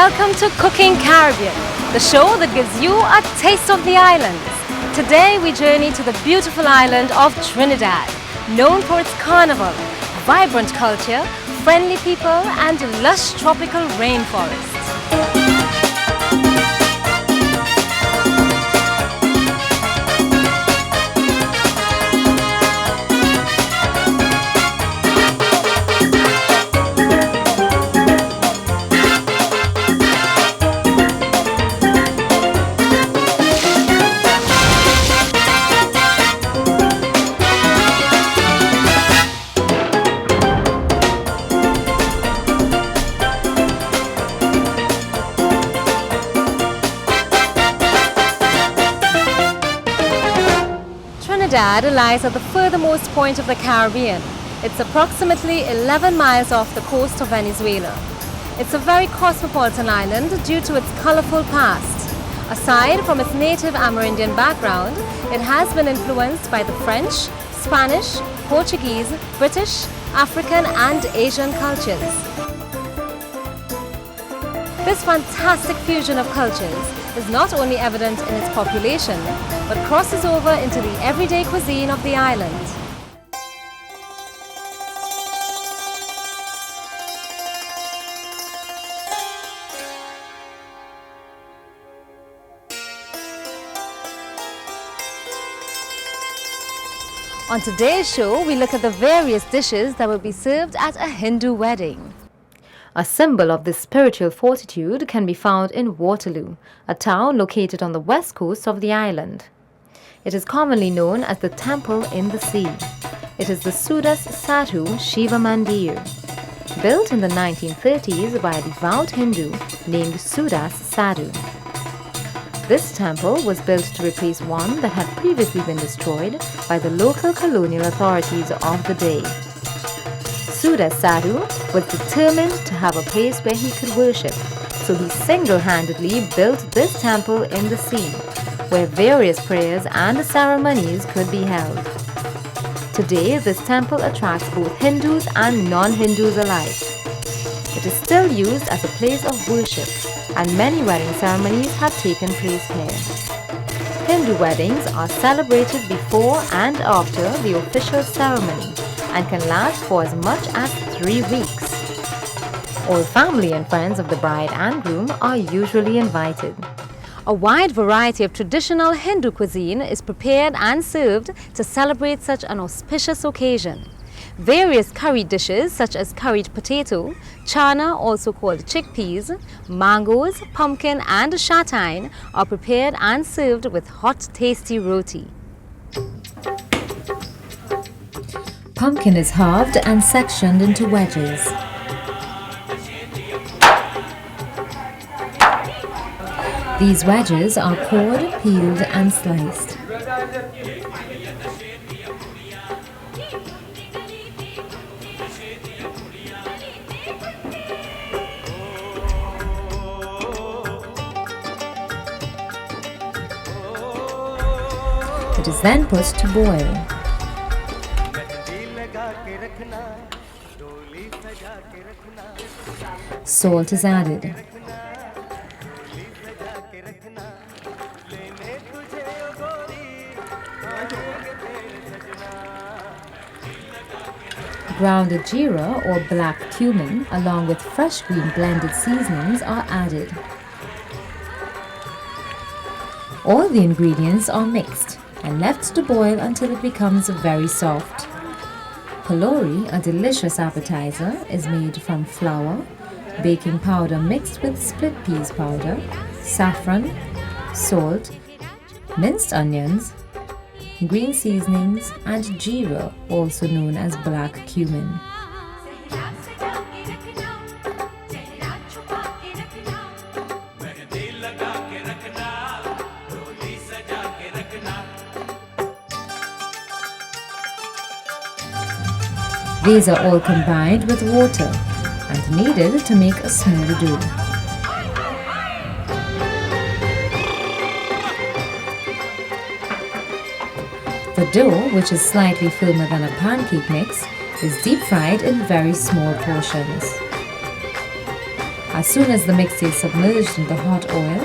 Welcome to Cooking Caribbean, the show that gives you a taste of the islands. Today we journey to the beautiful island of Trinidad, known for its carnival, vibrant culture, friendly people and lush tropical rainforests. Trinidad lies at the furthermost point of the Caribbean. It's approximately 11 miles off the coast of Venezuela. It's a very cosmopolitan island due to its colorful past. Aside from its native Amerindian background, it has been influenced by the French, Spanish, Portuguese, British, African and Asian cultures. This fantastic fusion of cultures is not only evident in its population, but crosses over into the everyday cuisine of the island. On today's show, we look at the various dishes that will be served at a Hindu wedding. A symbol of this spiritual fortitude can be found in Waterloo, a town located on the west coast of the island. It is commonly known as the Temple in the Sea. It is the Seedansingh Shiva Mandir, built in the 1930s by a devout Hindu named Seedansingh. This temple was built to replace one that had previously been destroyed by the local colonial authorities of the day. Seedansingh was determined to have a place where he could worship, so he single-handedly built this temple in the sea, where various prayers and ceremonies could be held. Today, this temple attracts both Hindus and non-Hindus alike. It is still used as a place of worship, and many wedding ceremonies have taken place here. Hindu weddings are celebrated before and after the official ceremony, and can last for as much as 3 weeks. All family and friends of the bride and groom are usually invited. A wide variety of traditional Hindu cuisine is prepared and served to celebrate such an auspicious occasion. Various curry dishes such as curried potato, chana also called chickpeas, mangoes, pumpkin and shatine are prepared and served with hot tasty roti. Pumpkin is halved and sectioned into wedges. These wedges are cored, peeled and sliced. It is then put to boil. Salt is added. Grounded jeera or black cumin along with fresh green blended seasonings are added. All the ingredients are mixed and left to boil until it becomes very soft. Pulori, a delicious appetizer, is made from flour, baking powder mixed with split peas powder, saffron, salt, minced onions, green seasonings and jeera, also known as black cumin. These are all combined with water and kneaded to make a smooth dough. The dough, which is slightly firmer than a pancake mix, is deep fried in very small portions. As soon as the mix is submerged in the hot oil,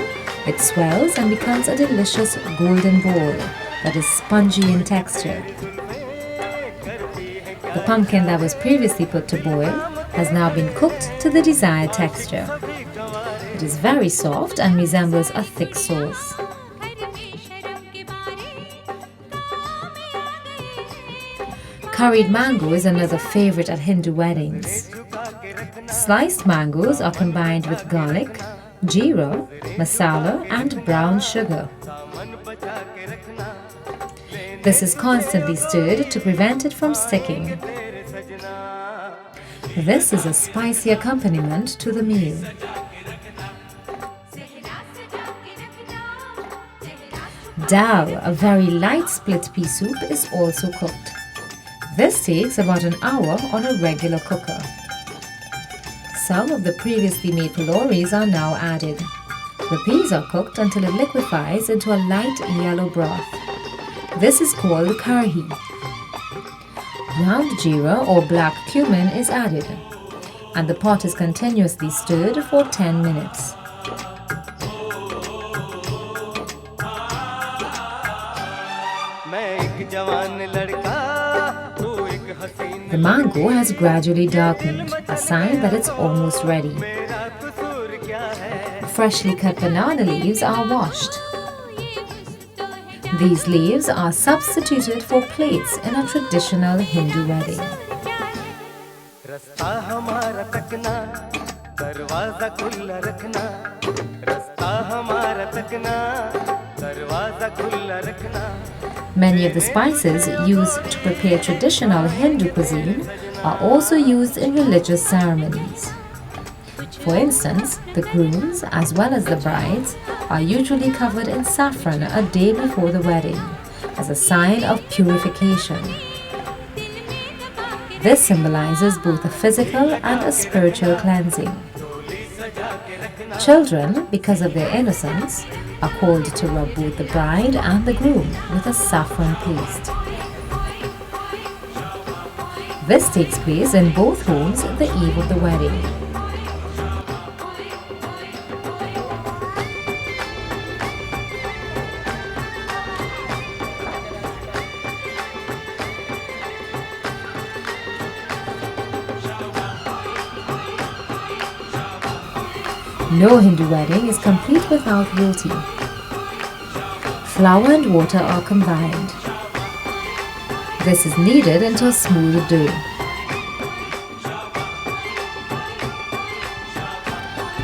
it swells and becomes a delicious golden ball that is spongy in texture. The pumpkin that was previously put to boil has now been cooked to the desired texture. It is very soft and resembles a thick sauce. Curried mango is another favorite at Hindu weddings. Sliced mangoes are combined with garlic, jeera, masala and brown sugar. This is constantly stirred to prevent it from sticking. This is a spicy accompaniment to the meal. Dal, a very light split pea soup, is also cooked. This takes about an hour on a regular cooker. Some of the previously made paloris are now added. The peas are cooked until it liquefies into a light yellow broth. This is called karhi. Ground jeera or black cumin is added, and the pot is continuously stirred for 10 minutes. The mango has gradually darkened, a sign that it's almost ready. Freshly cut banana leaves are washed. These leaves are substituted for plates in a traditional Hindu wedding. Many of the spices used to prepare traditional Hindu cuisine are also used in religious ceremonies. For instance, the grooms as well as the brides are usually covered in saffron a day before the wedding as a sign of purification. This symbolizes both a physical and a spiritual cleansing. Children, because of their innocence, are called to rub both the bride and the groom with a saffron paste. This takes place in both homes the eve of the wedding. No Hindu wedding is complete without roti. Flour and water are combined. This is kneaded into a smooth dough.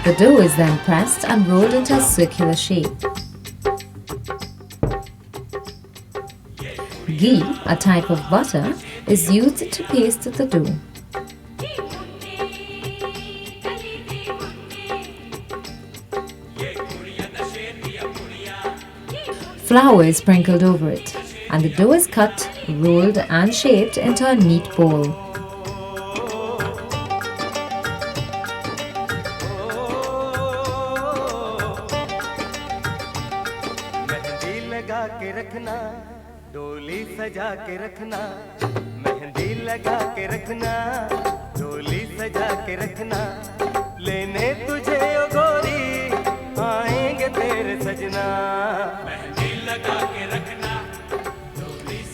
The dough is then pressed and rolled into a circular shape. Ghee, a type of butter, is used to paste the dough. Flour is sprinkled over it, and the dough is cut, rolled and shaped into a neat ball.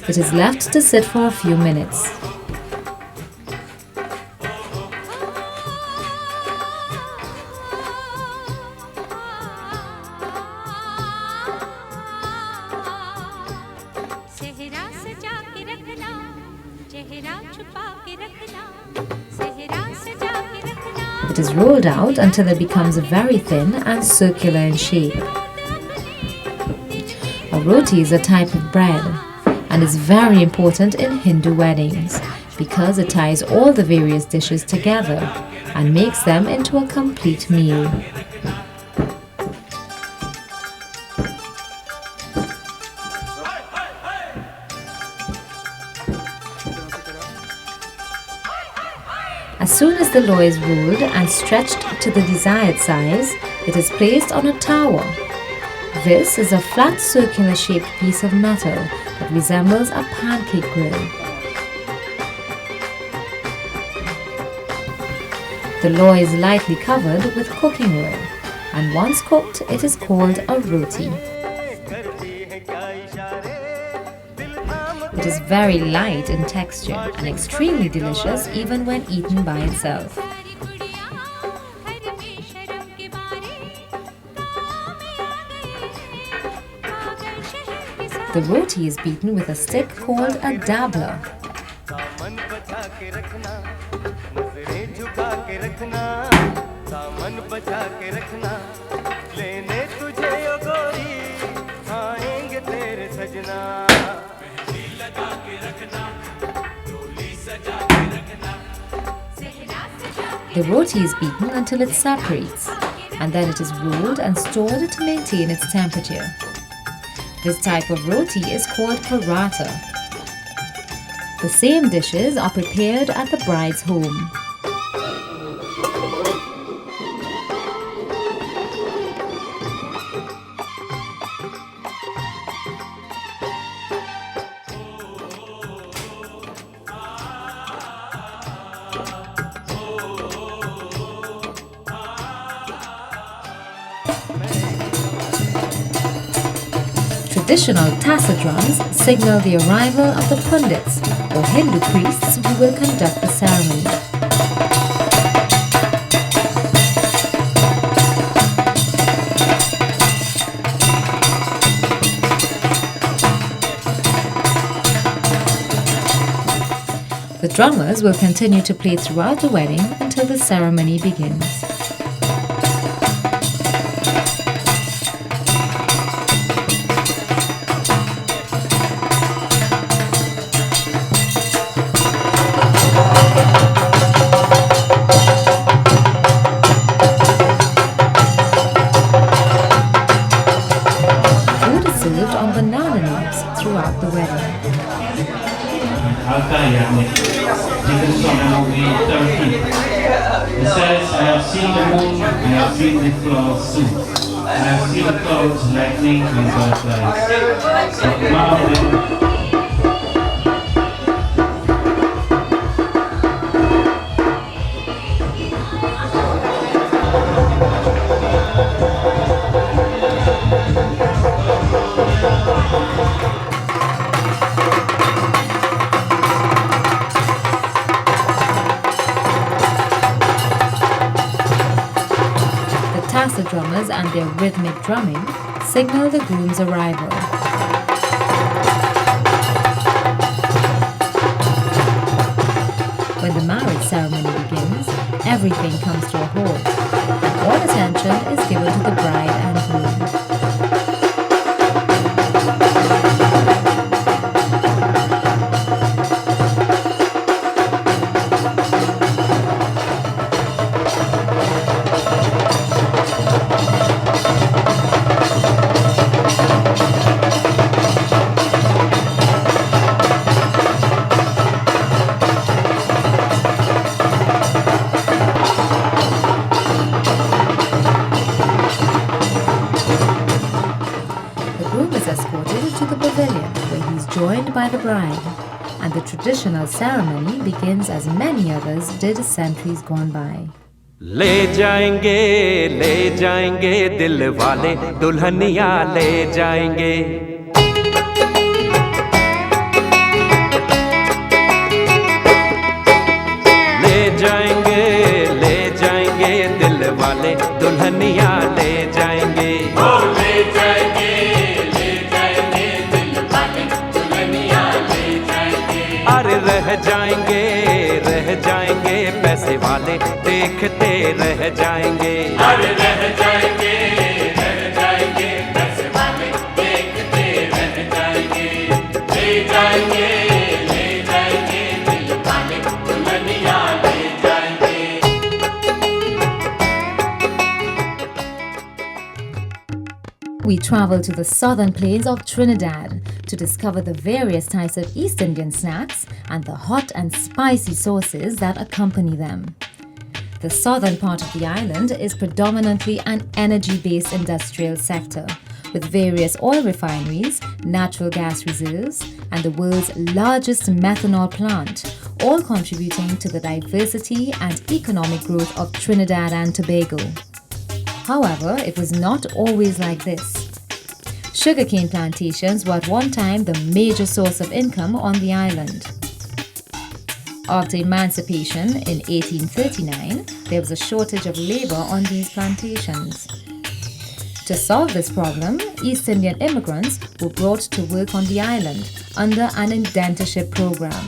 It is left to sit for a few minutes. It is rolled out until it becomes very thin and circular in shape. A roti is a type of bread and is very important in Hindu weddings because it ties all the various dishes together and makes them into a complete meal. As soon as the loy is rolled and stretched to the desired size, it is placed on a tawa. This is a flat circular shaped piece of metal that resembles a pancake grill. The loy is lightly covered with cooking oil, and once cooked, it is called a roti. It is very light in texture and extremely delicious even when eaten by itself. The roti is beaten with a stick called a dabbler. The roti is beaten until it separates, and then it is rolled and stored to maintain its temperature. This type of roti is called paratha. The same dishes are prepared at the bride's home. Traditional tassa drums signal the arrival of the pundits, or Hindu priests who will conduct the ceremony. The drummers will continue to play throughout the wedding until the ceremony begins. Throughout the wedding. It says, I have seen the moon, I have seen the clouds soon. I have seen the clouds lightning and butterflies. But The drummers and their rhythmic drumming signal the groom's arrival. When the marriage ceremony begins, everything comes to a halt, and all attention is given to the bride and groom. Joined by the bride, and the traditional ceremony begins as many others did centuries gone by. ले जाएंगे दिल वाले दुल्हनिया ले जाएंगे ले जाएंगे दिल वाले दुल्हनिया ले जाएंगे रह जाएंगे पैसे वाले देखते रह जाएंगे अरे रह जाएंगे पैसे वाले देखते रह जाएंगे ले जाएंगे दिल वाले दुल्हनिया ले जाएंगे We travel to the southern plains of Trinidad to discover the various types of East Indian snacks and the hot and spicy sauces that accompany them. The southern part of the island is predominantly an energy-based industrial sector, with various oil refineries, natural gas reserves, and the world's largest methanol plant, all contributing to the diversity and economic growth of Trinidad and Tobago. However, it was not always like this. Sugarcane plantations were at one time the major source of income on the island. After emancipation in 1839, there was a shortage of labor on these plantations. To solve this problem, East Indian immigrants were brought to work on the island under an indentureship program.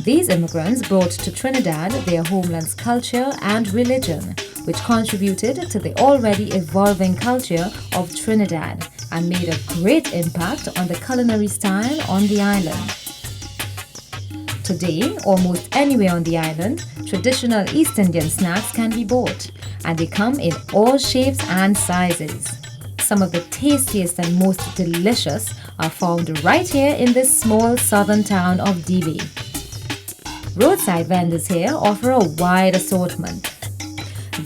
These immigrants brought to Trinidad their homeland's culture and religion, which contributed to the already evolving culture of Trinidad and made a great impact on the culinary style on the island. Today, almost anywhere on the island, traditional East Indian snacks can be bought, and they come in all shapes and sizes. Some of the tastiest and most delicious are found right here in this small southern town of Dili. Roadside vendors here offer a wide assortment.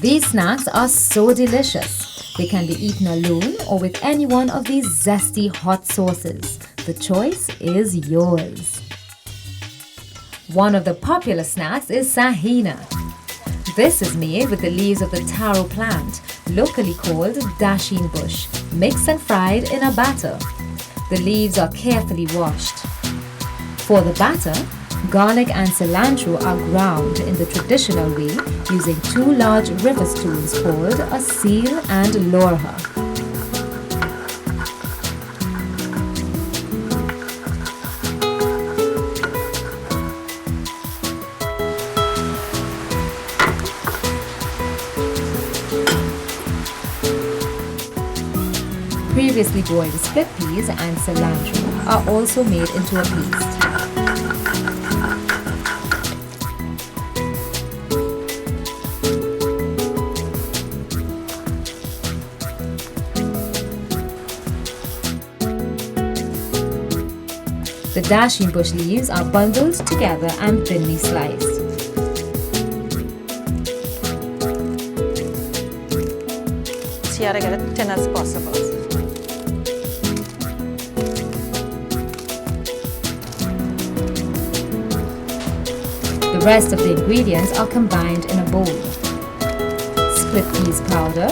These snacks are so delicious. They can be eaten alone or with any one of these zesty hot sauces. The choice is yours. One of the popular snacks is sahina. This is made with the leaves of the taro plant, locally called dasheen bush, mixed and fried in a batter. The leaves are carefully washed. For the batter, garlic and cilantro are ground in the traditional way using two large river stones called a seal and lorha. Previously boiled split peas and cilantro are also made into a paste. The dasheen bush leaves are bundled together and thinly sliced. So you gotta get it thin as possible. The rest of the ingredients are combined in a bowl. Split peas powder,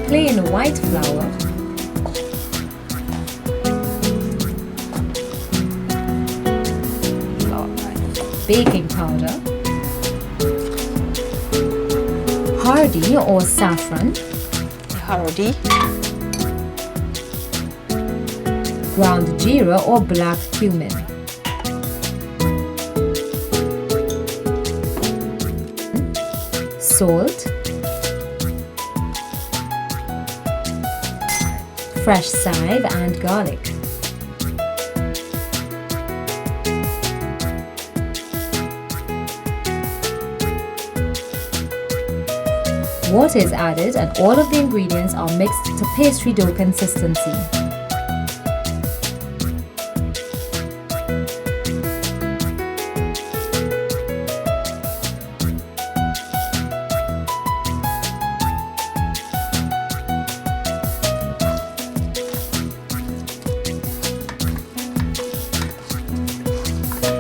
plain white flour, baking powder, hardi or saffron, Hardy, ground jeera or black cumin, salt, fresh chive and garlic. Water is added and all of the ingredients are mixed to pastry dough consistency.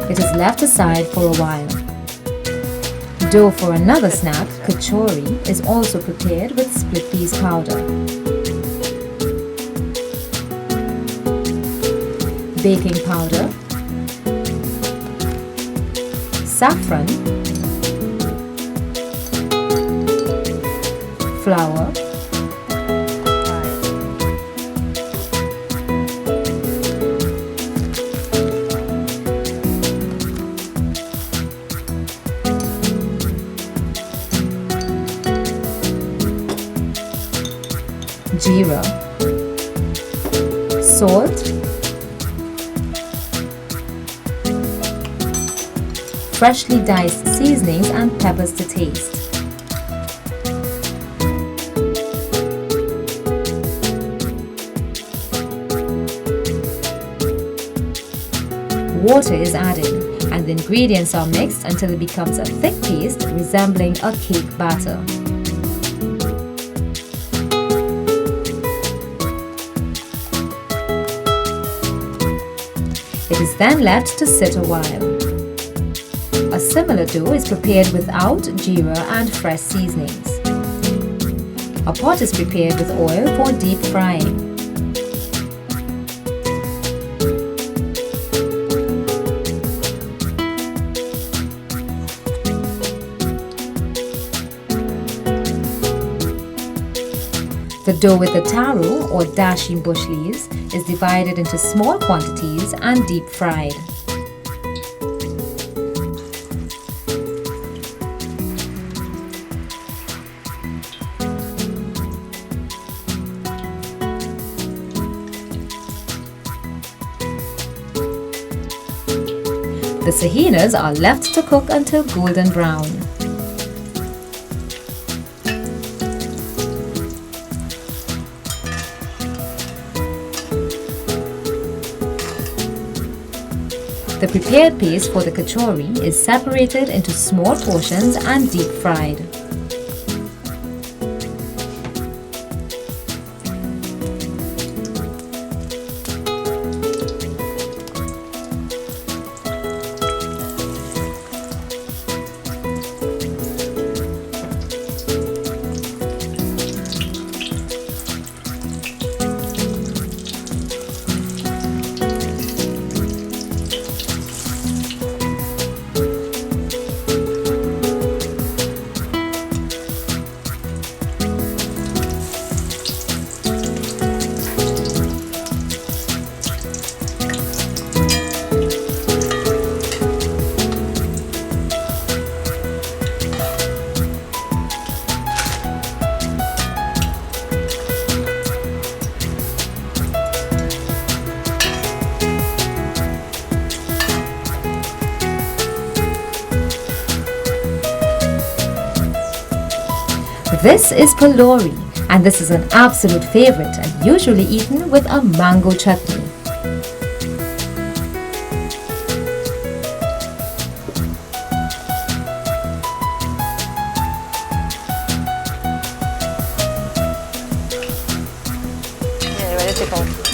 It is left aside for a while. Dough for another snack, kachori, is also prepared with split peas powder. Baking powder, saffron, flour, jeera, salt, freshly diced seasonings and peppers to taste. Water is added and the ingredients are mixed until it becomes a thick paste resembling a cake batter. It is then left to sit a while. A similar dough is prepared without jeera and fresh seasonings. A pot is prepared with oil for deep frying. The dough with the taro or dashi bush leaves is divided into small quantities and deep fried. The sahinas are left to cook until golden brown. The prepared paste for the kachori is separated into small portions and deep fried. This is pulori, and this is an absolute favorite and usually eaten with a mango chutney. Yeah, ready to go.